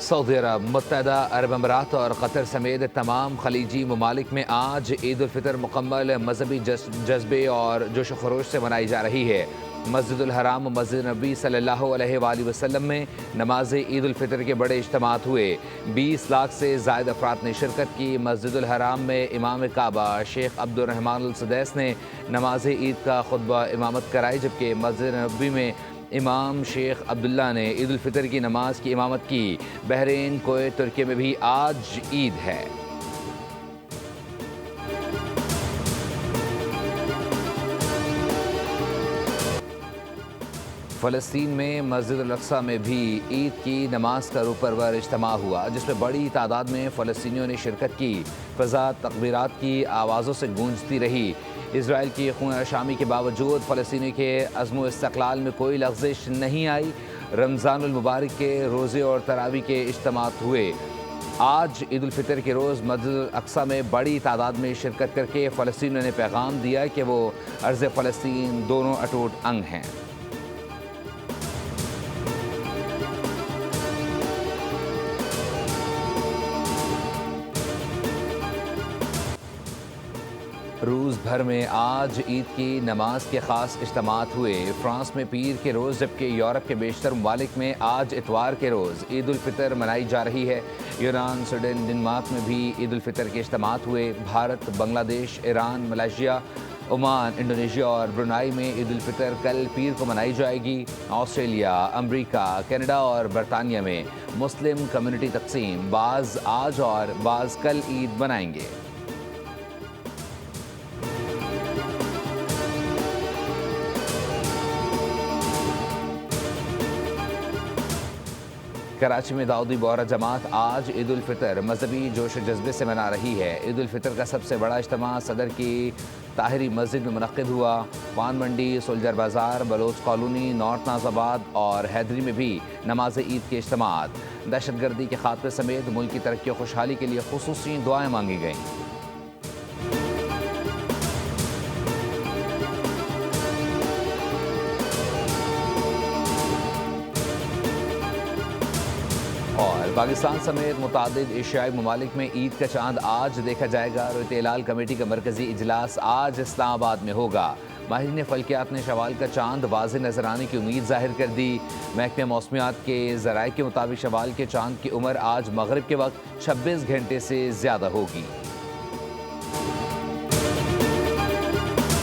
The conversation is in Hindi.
सऊदी अरब, मुत्तहदा अरब अमारात और कतर समेत तमाम खलीजी ममालिक में आज ईद उल फितर मुकम्मल मजहबी जज्बे और जोश व खरोश से मनाई जा रही है। मस्जिदुल हराम मस्जिद नबी सल्लल्लाहु अलैहि वसल्लम में नमाज ईद उल फितर के बड़े इज्तिमात हुए। 20 लाख से ज़ायद अफराद ने शिरकत की। मस्जिदुल हराम में इमाम काबा शेख अब्दुर्रहमान अल सुदैस ने नमाज ईद का खुतबा इमामत कराई, जबकि मस्जिद नबी में इमाम शेख अब्दुल्ला ने ईद उल फितर की नमाज की इमामत की। बहरीन, कुवैत, तुर्की में भी आज ईद है। फ़लस्तीन में मस्जिद अल अक्सा में भी ईद की नमाज का रूपरवर इज्तिमा हुआ, जिसमें बड़ी तादाद में फ़लस्तीनियों ने शिरकत की। फ़ज़ा तकबीरात की आवाज़ों से गूंजती रही। इसराइल की खून शामी के बावजूद फ़लस्तीनियों के अज़्म इस्तक़लाल में कोई लग़ज़िश नहीं आई। रमज़ानुल मुबारक के रोज़े और तरावी के इज्तिमात हुए। आज ईद उल फितर के रोज़ मस्जिद अल अक्सा में बड़ी तादाद में शिरकत करके फ़लस्तीनियों ने पैगाम दिया कि वो अर्ज़ फ़लस्तीन दोनों अटूट अंग हैं। रूस भर में आज ईद की नमाज के ख़ास इज्तिमात हुए। फ्रांस में पीर के रोज़, जबकि यूरोप के बेशतर ममालिक में आज इतवार के रोज़ ईद उल फितर मनाई जा रही है। ईरान, स्वीडन, डेनमार्क में भी ईद उल फितर के इज्तिमात हुए। Bharat, Bangladesh, Iran, Malaysia, Oman, Indonesia और ब्रुनाई में ईद उल फितर कल पीर को मनाई जाएगी। ऑस्ट्रेलिया, अमरीका, कनाडा और बरतानिया में मुस्लिम कम्युनिटी तकसीम, बाज़ आज और बाज़ कल ईद मनाएंगे। कराची में दाऊदी बोहरा जमात आज ईद उल फितर मजहबी जोश जज्बे से मना रही है। ईद उल फितर का सबसे बड़ा इज्तिमा सदर की ताहिरी मस्जिद में मुनक्किद हुआ। पान मंडी, सोल्जर बाज़ार, बलोच कॉलोनी, नॉर्थ नाज़ाबाद और हैदरी में भी नमाज ईद के इज्तिमात। दहशतगर्दी के खात्मे समेत मुल्क की तरक्की और खुशहाली के लिए खुसूसी दुआएं मांगी गईं। और पाकिस्तान समेत मुतादिद एशियाई ममालिक में ईद का चांद आज देखा जाएगा। रुत-ए-हिलाल कमेटी का मरकजी इजलास आज इस्लामाबाद में होगा। माहिरीन फल्कियात ने शवाल का चांद वाज़ेह नजर आने की उम्मीद जाहिर कर दी। महकमे मौसमियात के ज़राए के मुताबिक शवाल के चांद की उम्र आज मगरिब के वक्त 26 घंटे से ज़्यादा होगी।